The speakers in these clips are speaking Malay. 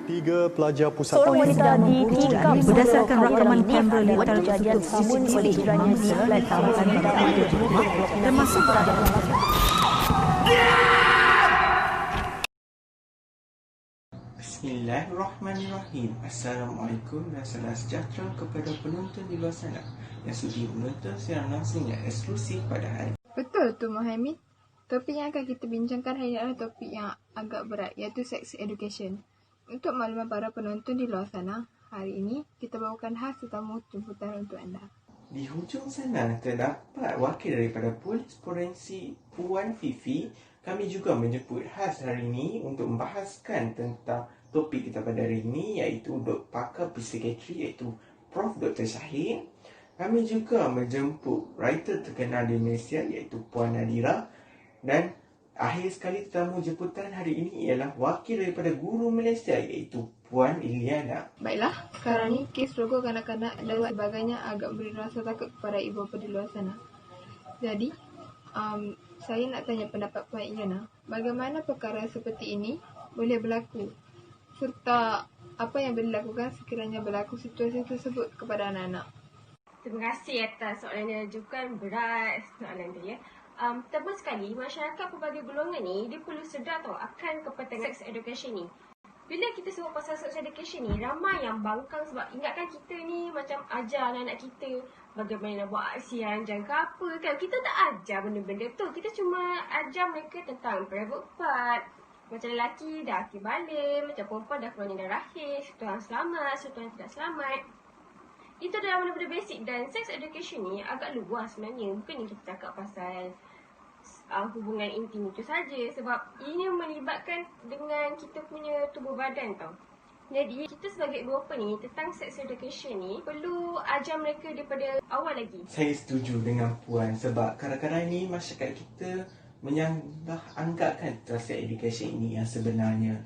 Tiga pelajar pusat Seorang wanita ditikam berdasarkan rakaman kamera litar kejadian samun CCTV oleh jirannya di flat kawasan termasuk Bismillahirrahmanirrahim. Assalamualaikum dan salam sejahtera kepada penonton di luar sana yang sudi menonton siaran langsung yang eksklusif pada hari. Betul tu Muhammad. Topik yang akan kita bincangkan hari ini adalah topik yang agak berat, iaitu sex education. Untuk makluman para penonton di luar sana, hari ini kita bawakan khas tetamu jemputan untuk anda. Di hujung sana terdapat wakil daripada Polis Forensik Puan Fifi. Kami juga menjemput khas hari ini untuk membahaskan tentang topik kita pada hari ini, iaitu pakar psikiatri, iaitu Prof. Dr. Syahir. Kami juga menjemput writer terkenal di Malaysia, iaitu Puan Nadira. Dan akhir sekali tetamu jemputan hari ini ialah wakil daripada guru Malaysia, iaitu Puan Iliana. Baiklah, sekarang ni kes rokok kanak-kanak dan sebagainya agak beri rasa takut kepada ibu bapa di luar sana. Jadi, saya nak tanya pendapat Puan Iliana, bagaimana perkara seperti ini boleh berlaku? Serta apa yang boleh dilakukan sekiranya berlaku situasi tersebut kepada anak-anak? Terima kasih atas soalan yang diajukan. Berat soalan tu ya. Pertama sekali, masyarakat pelbagai golongan ni dia perlu sedar tau akan kepentingan sex education ni. Bila kita sebut pasal sex education ni, ramai yang bangkang sebab ingatkan kita ni macam ajar anak-anak kita bagaimana nak buat aksian, jaga apa kan. Kita tak ajar benda-benda tu. Kita cuma ajar mereka tentang private part. Macam lelaki dah akil balik, macam perempuan dah keluarnya darah rahim, satu yang selamat, satu yang tidak selamat. Itu adalah benda-benda basic, dan sex education ni agak luas sebenarnya. Bukan yang kita cakap pasal hubungan intim itu saja, sebab ini melibatkan dengan kita punya tubuh badan tau. Jadi kita sebagai ibu bapa ni tentang sex education ni perlu ajar mereka daripada awal lagi. Saya setuju dengan Puan sebab kadang-kadang ni masyarakat kita menyanggah anggapkan sex education ini yang sebenarnya.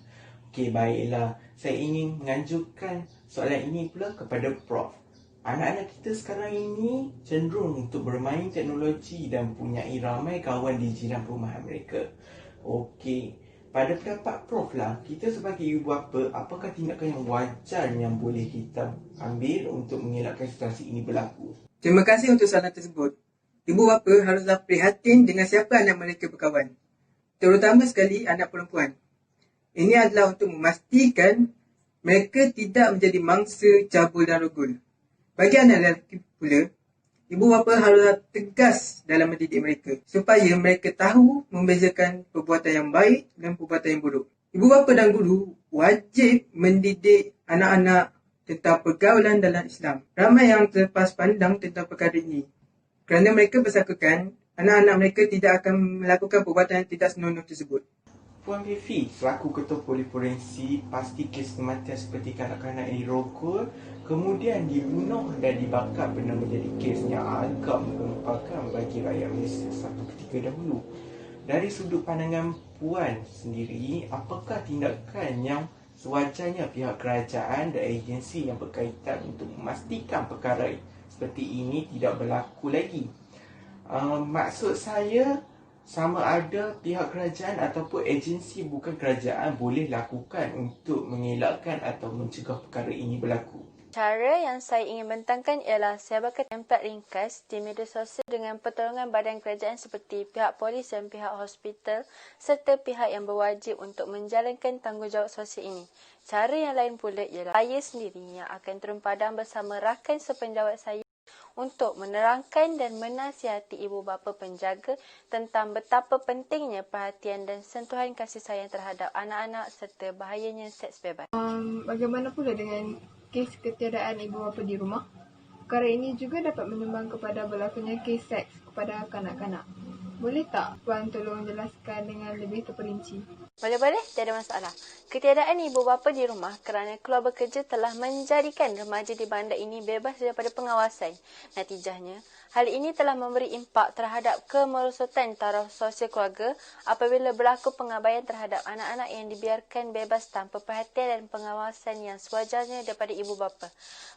Okey, baiklah. Saya ingin mengajukan soalan ini pula kepada Prof. Anak-anak kita sekarang ini cenderung untuk bermain teknologi dan mempunyai ramai kawan di jiran perumahan mereka. Okey, pada pendapat Prof lah, kita sebagai ibu bapa, apakah tindakan yang wajar yang boleh kita ambil untuk mengelakkan situasi ini berlaku? Terima kasih untuk soalan tersebut. Ibu bapa haruslah prihatin dengan siapa anak mereka berkawan, terutama sekali anak perempuan. Ini adalah untuk memastikan mereka tidak menjadi mangsa cabul dan rogol. Bagi anak lelaki pula, ibu bapa haruslah tegas dalam mendidik mereka supaya mereka tahu membezakan perbuatan yang baik dan perbuatan yang buruk. Ibu bapa dan guru wajib mendidik anak-anak tentang pergaulan dalam Islam. Ramai yang terlepas pandang tentang perkara ini kerana mereka bersangkakan anak-anak mereka tidak akan melakukan perbuatan yang tidak senonoh tersebut. Puan Fifi, selaku Ketua Polis Forensik, pasti kes kematian seperti kanak-kanak yang dirogol, kemudian dibunuh dan dibakar pernah menjadi kes yang agak menggempakan bagi rakyat Malaysia satu ketika dahulu. Dari sudut pandangan Puan sendiri, apakah tindakan yang sewajarnya pihak kerajaan dan agensi yang berkaitan untuk memastikan perkara seperti ini tidak berlaku lagi? Maksud saya, sama ada pihak kerajaan ataupun agensi bukan kerajaan boleh lakukan untuk mengelakkan atau mencegah perkara ini berlaku. Cara yang saya ingin bentangkan ialah sebarkan template ringkas di media sosial dengan pertolongan badan kerajaan seperti pihak polis dan pihak hospital serta pihak yang berwajib untuk menjalankan tanggungjawab sosial ini. Cara yang lain pula ialah saya sendiri yang akan turun padang bersama rakan sepenjawat saya untuk menerangkan dan menasihati ibu bapa penjaga tentang betapa pentingnya perhatian dan sentuhan kasih sayang terhadap anak-anak serta bahayanya seks bebas. Bagaimana pula dengan kes ketiadaan ibu bapa di rumah? Perkara ini juga dapat menyumbang kepada berlakunya kes seks kepada kanak-kanak. Boleh tak Puan tolong jelaskan dengan lebih terperinci? Boleh-boleh, tiada masalah. Ketiadaan ibu bapa di rumah kerana keluar bekerja telah menjadikan remaja di bandar ini bebas daripada pengawasan. Natijahnya, hal ini telah memberi impak terhadap kemerosotan taraf sosial keluarga apabila berlaku pengabaian terhadap anak-anak yang dibiarkan bebas tanpa perhatian dan pengawasan yang sewajarnya daripada ibu bapa.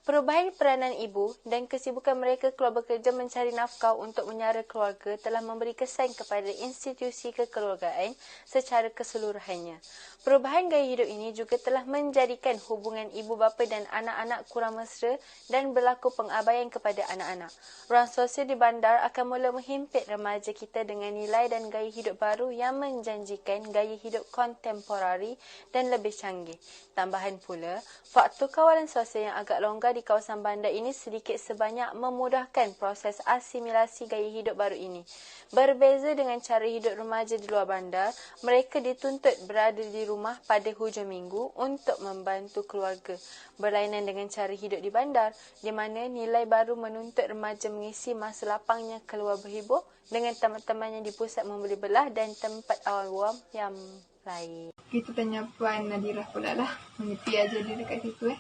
Perubahan peranan ibu dan kesibukan mereka keluar bekerja mencari nafkah untuk menyara keluarga telah memberi kesan kepada institusi kekeluargaan secara keseluruhan keseluruhannya. Perubahan gaya hidup ini juga telah menjadikan hubungan ibu bapa dan anak-anak kurang mesra dan berlaku pengabaian kepada anak-anak. Ruang sosial di bandar akan mula menghimpit remaja kita dengan nilai dan gaya hidup baru yang menjanjikan gaya hidup kontemporari dan lebih canggih. Tambahan pula, faktor kawalan sosial yang agak longgar di kawasan bandar ini sedikit sebanyak memudahkan proses asimilasi gaya hidup baru ini. Berbeza dengan cara hidup remaja di luar bandar, mereka dituntut berada di rumah pada hujung minggu untuk membantu keluarga. Berlainan dengan cara hidup di bandar, di mana nilai baru menuntut remaja mengisi masa lapangnya keluar berhibur dengan teman-temannya di pusat membeli belah dan tempat awam yang lain. Kita tanya Puan Nadirah pula lah. Menyepi aja dia dekat situ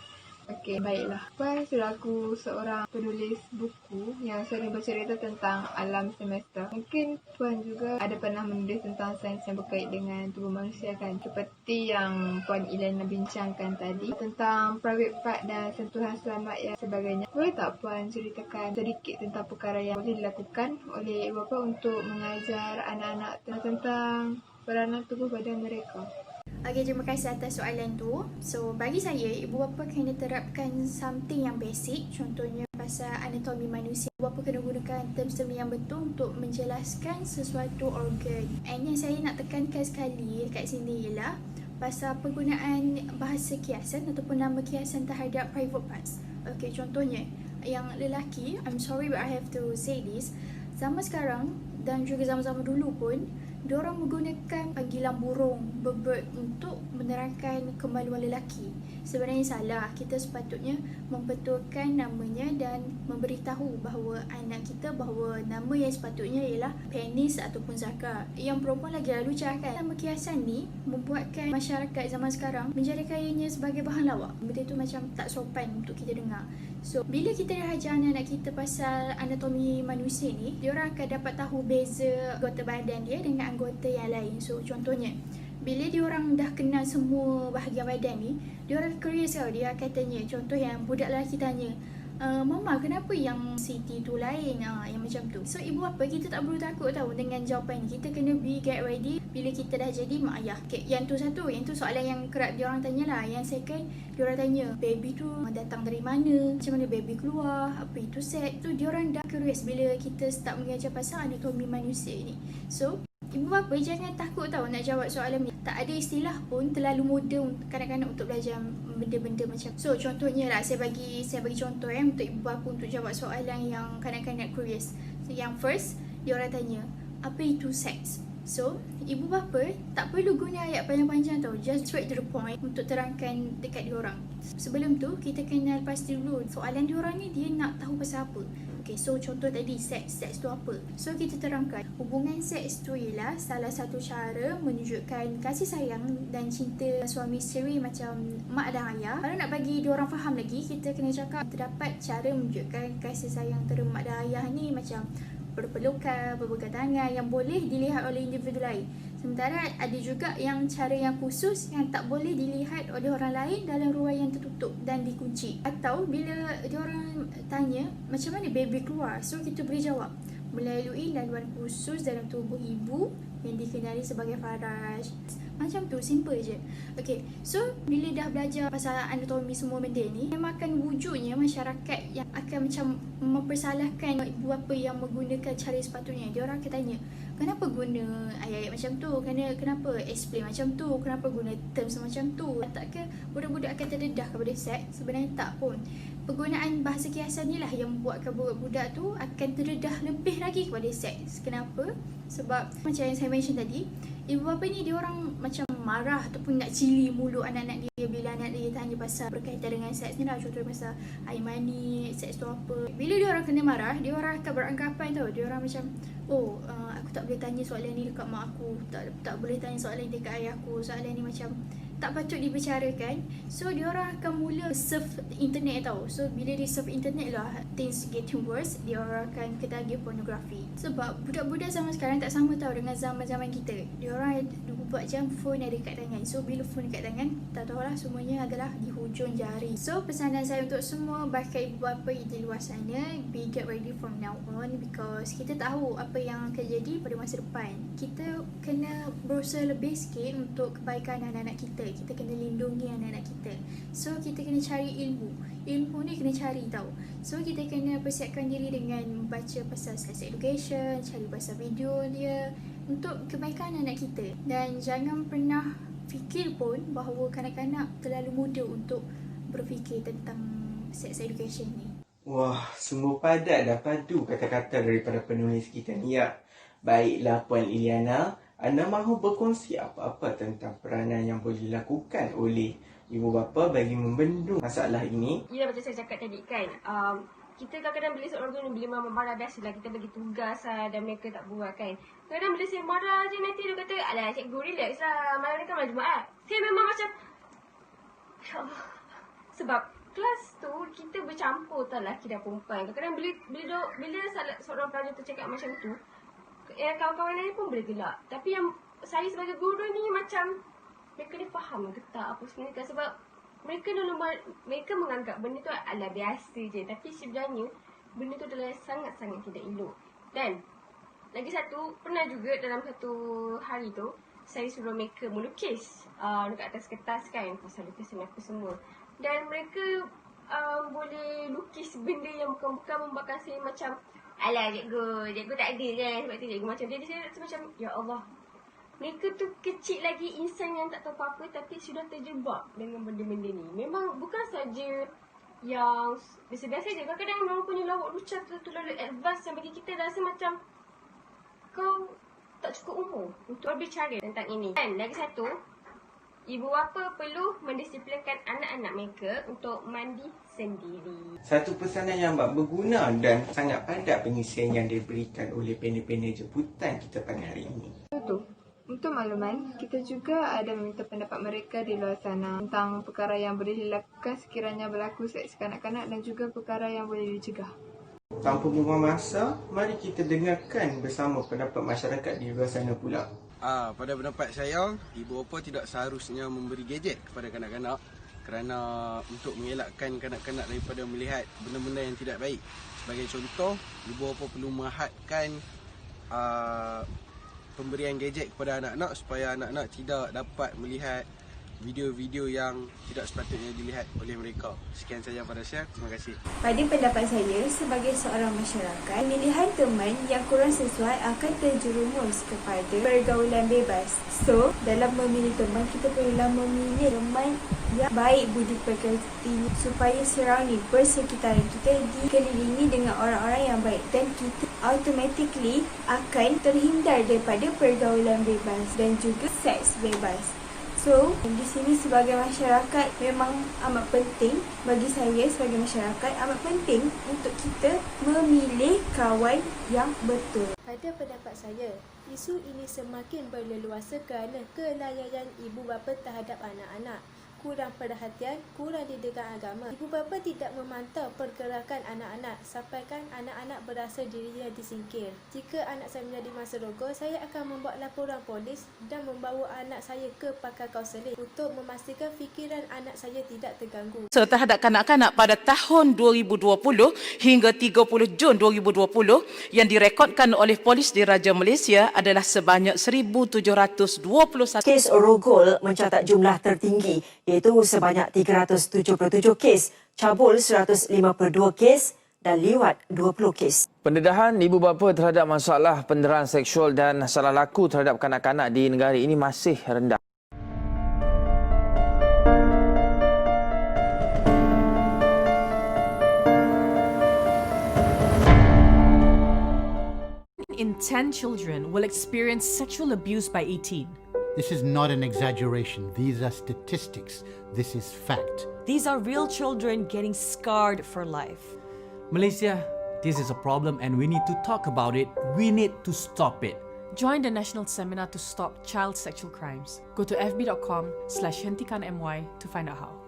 Okey, baiklah. Puan selaku seorang penulis buku yang sering bercerita tentang alam semesta. Mungkin Puan juga ada pernah menulis tentang sains yang berkait dengan tubuh manusia kan? Seperti yang Puan Ilana bincangkan tadi tentang private part dan sentuhan selamat dan sebagainya. Boleh tak Puan ceritakan sedikit tentang perkara yang boleh dilakukan oleh ibu bapa untuk mengajar anak-anak tentang peranan tubuh badan mereka? Okay, terima kasih atas soalan tu. So, bagi saya, ibu bapa kena terapkan something yang basic. Contohnya pasal anatomi manusia. Ibu bapa kena gunakan term-term yang betul untuk menjelaskan sesuatu organ. And yang saya nak tekankan sekali dekat sini ialah pasal penggunaan bahasa kiasan ataupun nama kiasan terhadap private parts. Okay, contohnya yang lelaki, I'm sorry but I have to say this, zaman sekarang dan juga zaman-zaman dulu pun, diorang menggunakan panggilan burung, bird untuk menerangkan kemaluan lelaki. Sebenarnya salah. Kita sepatutnya membetulkan namanya dan memberitahu bahawa anak kita bahawa nama yang sepatutnya ialah penis ataupun zakar. Yang perempuan lagi lalu cakap nama kiasan ni membuatkan masyarakat zaman sekarang menjadikannya sebagai bahan lawak. Benda tu macam tak sopan untuk kita dengar. So, bila kita dah ajar anak-anak kita pasal anatomi manusia ni, diorang akan dapat tahu beza anggota badan dia dengan anggota yang lain. So, contohnya, bila diorang dah kenal semua bahagian badan ni, diorang curious tau. Dia akan tanya, contoh yang budak lelaki tanya, Mama, kenapa yang Siti tu lain? Yang macam tu. So, ibu bapa kita tak perlu takut tau dengan jawapan ni. Kita kena get ready bila kita dah jadi mak ayah. Okay, yang tu satu. Yang tu soalan yang kerap diorang tanya lah. Yang second, diorang tanya, baby tu datang dari mana? Macam mana baby keluar? Apa itu sex? Tu diorang dah curious bila kita start mengajar pasal anatomi manusia ni. So, ibu bapa jangan takut tau nak jawab soalan ni. Tak ada istilah pun terlalu muda kanak-kanak untuk belajar benda-benda macam. So contohnya lah, saya bagi contoh untuk ibu bapa untuk jawab soalan yang kanak-kanak curious. So, yang first, diorang tanya, apa itu seks? So, ibu bapa tak perlu guna ayat panjang-panjang tau. Just straight to the point untuk terangkan dekat diorang. Sebelum tu, kita kenal pasti dulu soalan diorang ni dia nak tahu pasal apa. Okay, so contoh tadi, seks tu apa? So, kita terangkan hubungan seks tu ialah salah satu cara menunjukkan kasih sayang dan cinta suami isteri macam mak dan ayah. Kalau nak bagi diorang faham lagi, kita kena cakap terdapat cara menunjukkan kasih sayang antara mak dan ayah ni macam berpelukan, berpegang tangan yang boleh dilihat oleh individu lain. Sementara ada juga yang cara yang khusus yang tak boleh dilihat oleh orang lain dalam ruang yang tertutup dan dikunci. Atau bila diorang tanya macam mana baby keluar, so kita boleh jawab melalui laluan khusus dalam tubuh ibu yang dikenali sebagai faraj. Macam tu, simple je. Okay, so bila dah belajar pasal anatomi semua benda ni, memang akan wujudnya masyarakat yang akan macam mempersalahkan ibu bapa yang menggunakan cara sepatutnya. Dia orang akan tanya, kenapa guna ayat-ayat macam tu? Kenapa explain macam tu? Kenapa guna terms macam tu? Takkah budak-budak akan terdedah kepada seks? Sebenarnya tak pun. Penggunaan bahasa kiasan ni lah yang membuatkan budak-budak tu akan terdedah lebih lagi kepada seks. Kenapa? Sebab macam yang saya mention tadi, ibu bapa ni dia orang macam marah ataupun nak cili mulut anak-anak dia bila anak dia tanya pasal berkaitan dengan seks ni lah. Contohnya pasal air mani, seks tu apa. Bila dia orang kena marah, dia orang akan beranggapan tau. Dia orang macam, aku tak boleh tanya soalan ni dekat mak aku, tak boleh tanya soalan ni dekat ayah aku. Soalan ni macam tak patut dibicarakan. So dia orang akan mula surf internet tau. So bila dia surf internet lah, things getting worse. Dia orang akan ketagih pornografi. Sebab budak-budak zaman sekarang tak sama tau dengan zaman-zaman kita. Dia orang 24 jam phone ada kat tangan. So bila phone dekat tangan, tak tahulah semuanya adalah di hujung jari. So pesanan saya untuk semua bakal ibu bapa di luar sana, be get ready from now on, because kita tahu apa yang akan jadi pada masa depan. Kita kena berusaha lebih sikit untuk kebaikan anak-anak kita. Kita kena lindungi anak-anak kita. So kita kena cari ilmu ni kena cari tau. So kita kena persiapkan diri dengan baca pasal sex education, cari pasal video dia untuk kebaikan anak kita. Dan jangan pernah fikir pun bahawa kanak-kanak terlalu muda untuk berfikir tentang sex education ni. Wah, sungguh padat dan padu kata-kata daripada penulis kita ni ya. Baiklah Puan Iliana, anda mahu berkongsi apa-apa tentang peranan yang boleh dilakukan oleh ibu bapa bagi membendung masalah ini? Ya, macam saya cakap tadi kan, kita kadang-kadang bila seorang guru, bila mama marah, biasalah kita bagi tugas dan mereka tak buat kan. Kadang bila saya marah je, nanti dia kata, alah cikgu relax lah, malam ni kan malam Jumaat. Saya memang macam, ya Allah. Sebab kelas tu kita bercampur tau lelaki dan perempuan. Kadang-kadang bila seorang pelajar tu cakap macam tu, kawan-kawan lain pun boleh gelak. Tapi yang saya sebagai guru ni macam, mereka ni faham ke tak apa sebenarnya kan. Sebab mereka menganggap benda tu adalah biasa je. Tapi sebenarnya benda tu adalah sangat-sangat tidak elok. Dan lagi satu, pernah juga dalam satu hari tu saya suruh mereka melukis dekat atas kertas kan, pasal lukisan apa semua. Dan mereka boleh lukis benda yang bukan membuatkan saya macam, alah cikgu tak ada kan, sebab tu cikgu macam. Jadi saya rasa macam, ya Allah, mereka tu kecil lagi, insan yang tak tahu apa-apa tapi sudah terjebak dengan benda-benda ni. Memang bukan saja yang biasa-biasa je. Kadang-kadang mereka punya lawak lucah tu terlalu advance yang bagi kita rasa macam kau tak cukup umur untuk berbicara tentang ini. Dan lagi satu, ibu bapa perlu mendisiplinkan anak-anak mereka untuk mandi sendiri. Satu pesanan yang berguna dan sangat padat pengisian yang diberikan oleh panel-panel jemputan kita pada hari ini. Untuk makluman, kita juga ada meminta pendapat mereka di luar sana tentang perkara yang boleh dilakukan sekiranya berlaku seks kanak-kanak dan juga perkara yang boleh dicegah. Tanpa buang masa, mari kita dengarkan bersama pendapat masyarakat di luar sana pula. Pada pendapat saya, ibu bapa tidak seharusnya memberi gadget kepada kanak-kanak kerana untuk mengelakkan kanak-kanak daripada melihat benda-benda yang tidak baik. Sebagai contoh, ibu bapa perlu menghadkan pemberian gadget kepada anak-anak supaya anak-anak tidak dapat melihat video-video yang tidak sepatutnya dilihat oleh mereka. Sekian saja pada saya. Terima kasih. Pada pendapat saya, sebagai seorang masyarakat, pemilihan teman yang kurang sesuai akan terjerumus kepada pergaulan bebas. So, dalam memilih teman, kita perlulah memilih teman yang baik budi pekerti supaya surrounding persekitaran kita dikelilingi dengan orang-orang yang baik dan kita automatically akan terhindar daripada pergaulan bebas dan juga seks bebas. So, di sini sebagai masyarakat memang amat penting, bagi saya sebagai masyarakat amat penting untuk kita memilih kawan yang betul. Pada pendapat saya, isu ini semakin berleluasa kerana kelalaian ibu bapa terhadap anak-anak. Kurang perhatian, kurang didikan agama. Ibu bapa tidak memantau pergerakan anak-anak sampaikan anak-anak berasa dirinya disingkir. Jika anak saya menjadi masa rogol, saya akan membuat laporan polis dan membawa anak saya ke pakar kaunseling untuk memastikan fikiran anak saya tidak terganggu. Terhadap kanak-kanak pada tahun 2020 hingga 30 Jun 2020 yang direkodkan oleh Polis Diraja Malaysia adalah sebanyak 1,721 Kes rogol mencatat jumlah tertinggi iaitu sebanyak 377 kes, cabul 152 kes dan liwat 20 kes. Pendedahan ibu bapa terhadap masalah penderahan seksual dan salah laku terhadap kanak-kanak di negara ini masih rendah. In 10 children will experience sexual abuse by 18. This is not an exaggeration. These are statistics. This is fact. These are real children getting scarred for life. Malaysia, this is a problem and we need to talk about it. We need to stop it. Join the National Seminar to Stop Child Sexual Crimes. Go to fb.com/hentikanmy to find out how.